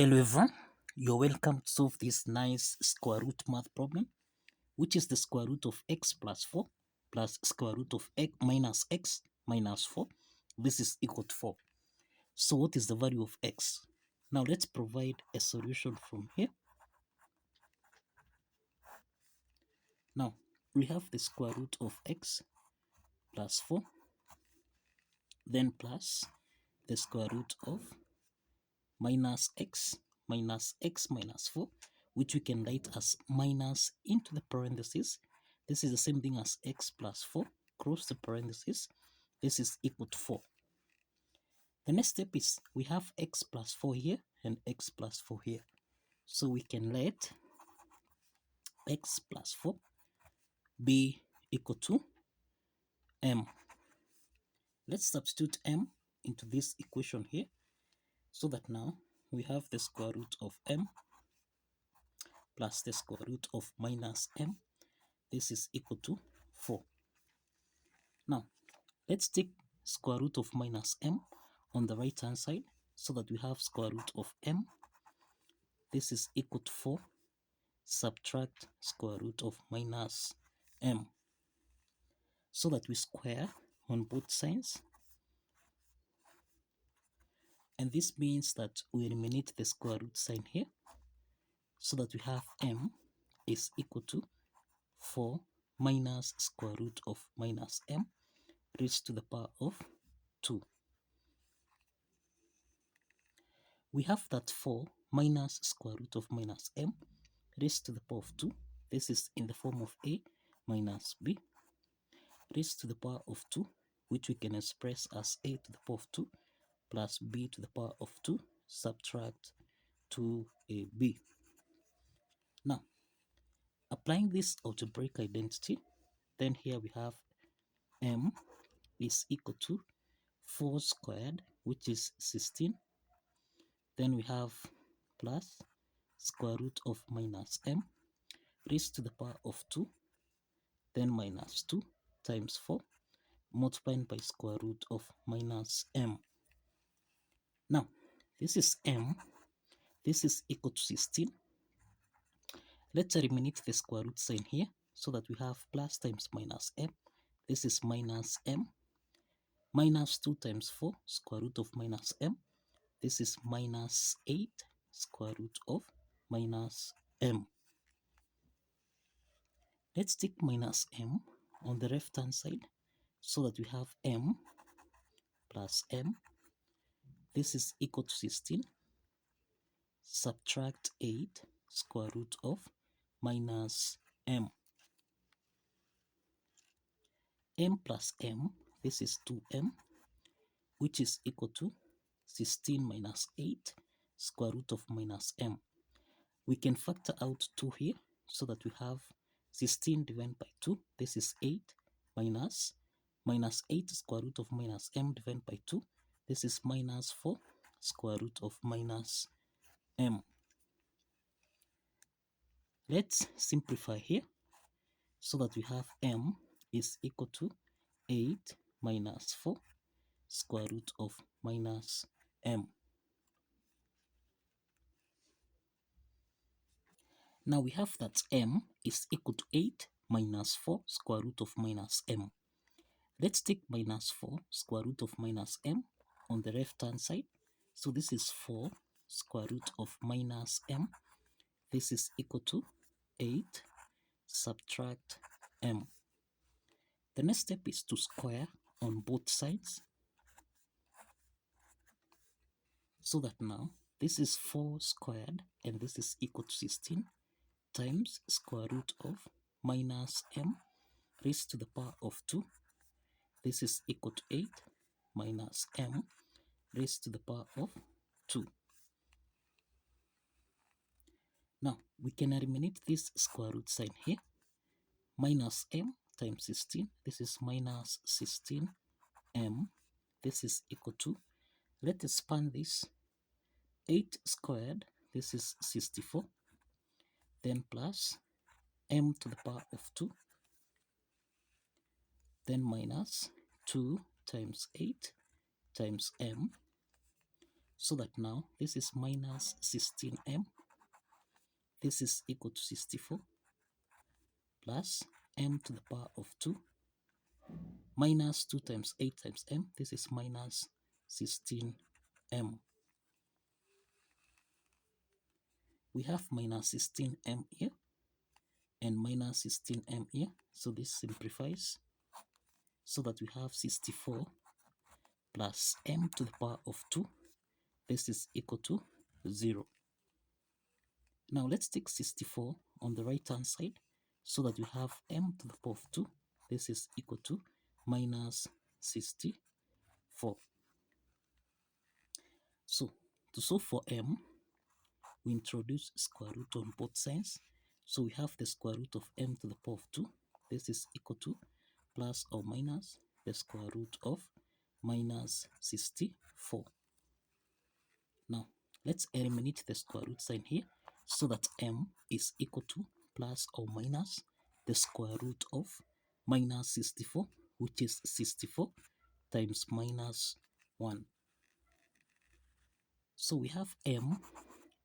Hello, you're welcome to solve this nice square root math problem, which is the square root of x plus 4 plus square root of x minus 4. This is equal to 4. So what is the value of x? Now let's provide a solution from here. Now we have the square root of x plus 4, then plus the square root of minus x minus 4, which we can write as minus into the parentheses. This is the same thing as x plus 4, cross the parentheses. This is equal to 4. The next step is we have x plus 4 here and x plus 4 here. So we can let x plus 4 be equal to m. Let's substitute m into this equation here, so that now we have the square root of m plus the square root of minus m. This is equal to 4. Now, let's take square root of minus m on the right hand side, so that we have square root of m. This is equal to 4. Subtract square root of minus m, so that we square on both sides. And this means that we eliminate the square root sign here, so that we have m is equal to 4 minus square root of minus m raised to the power of 2. We have that 4 minus square root of minus m raised to the power of 2. This is in the form of a minus b raised to the power of 2, which we can express as a to the power of 2 plus b to the power of 2, subtract 2ab. Now, applying this algebraic identity, then here we have m is equal to 4 squared, which is 16. Then we have plus square root of minus m raised to the power of 2, then minus 2 times 4 multiplied by square root of minus m. Now, this is m. This is equal to 16. Let's eliminate the square root sign here, so that we have plus times minus m. This is minus m. Minus 2 times 4, square root of minus m. This is minus 8, square root of minus m. Let's take minus m on the left hand side, so that we have m plus m. This is equal to 16. Subtract 8, square root of minus m. M plus m, this is 2m, which is equal to 16 minus 8, square root of minus m. We can factor out 2 here, so that we have 16 divided by 2. This is 8 minus 8 square root of minus m divided by 2. This is minus 4 square root of minus m. Let's simplify here, so that we have m is equal to 8 minus 4 square root of minus m. Now we have that m is equal to 8 minus 4 square root of minus m. Let's take minus 4 square root of minus m on the left hand side. So this is 4 square root of minus m. This is equal to 8, subtract m. The next step is to square on both sides, so that now this is 4 squared and this is equal to 16 times square root of minus m raised to the power of 2. This is equal to 8 minus m raised to the power of 2. Now, we can eliminate this square root sign here. Minus m times 16. This is minus 16m. This is equal to, let's expand this, 8 squared. This is 64. Then plus m to the power of 2. Then minus 2 times 8 times m. So that now this is minus 16m. This is equal to 64 plus m to the power of 2 minus 2 times 8 times m. This is minus 16m. We have minus 16m here and minus 16m here. So this simplifies so that we have 64 plus m to the power of 2. This is equal to 0. Now let's take 64 on the right hand side so that we have m to the power of 2. This is equal to minus 64. So to solve for m, we introduce square root on both sides. So we have the square root of m to the power of 2. This is equal to plus or minus the square root of minus 64. Now let's eliminate the square root sign here so that m is equal to plus or minus the square root of minus 64, which is 64 times minus 1. So we have m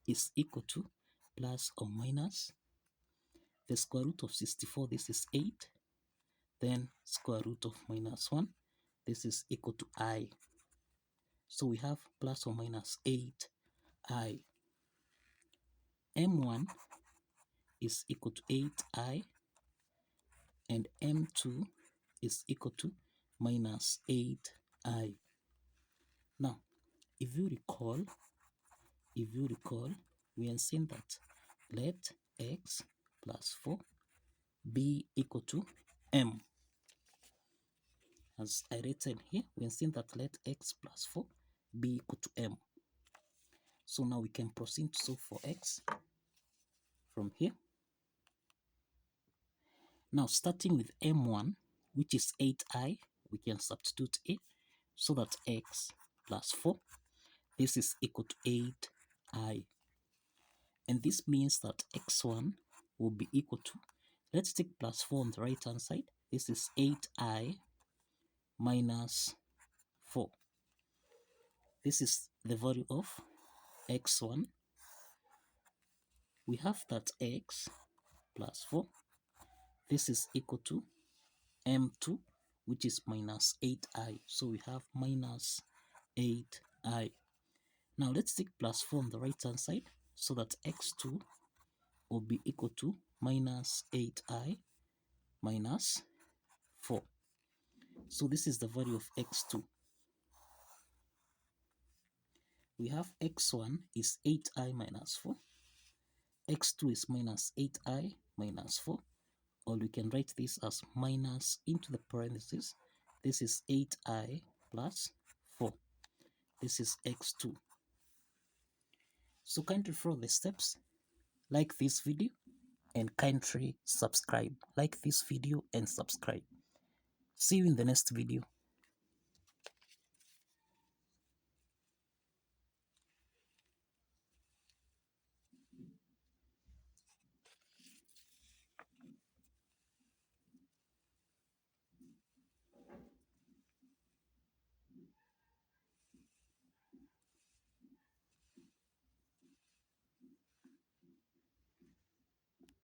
is equal to plus or minus the square root of 64, this is 8, then square root of minus 1, this is equal to I. So we have plus or minus 8i. m1 is equal to 8i and m2 is equal to minus 8i. Now, if you recall, we are saying that let x plus 4 be equal to m. As I written here, we are saying that let x plus 4 be equal to m. So now we can proceed to solve for x from here. Now starting with m1, which is 8i, we can substitute it so that x plus 4, this is equal to 8i. And this means that x1 will be equal to, let's take plus 4 on the right hand side. This is 8i minus 4. This is the value of x1. We have that x plus 4, this is equal to m2, which is minus 8i. So we have minus 8i. Now let's take plus 4 on the right hand side so that x2 will be equal to minus 8i minus 4. So this is the value of x2. We have x1 is 8i minus 4. x2 is minus 8i minus 4. Or we can write this as minus into the parentheses. This is 8i plus 4. This is x2. So kindly follow the steps, like this video, and kindly subscribe. Like this video and subscribe. See you in the next video.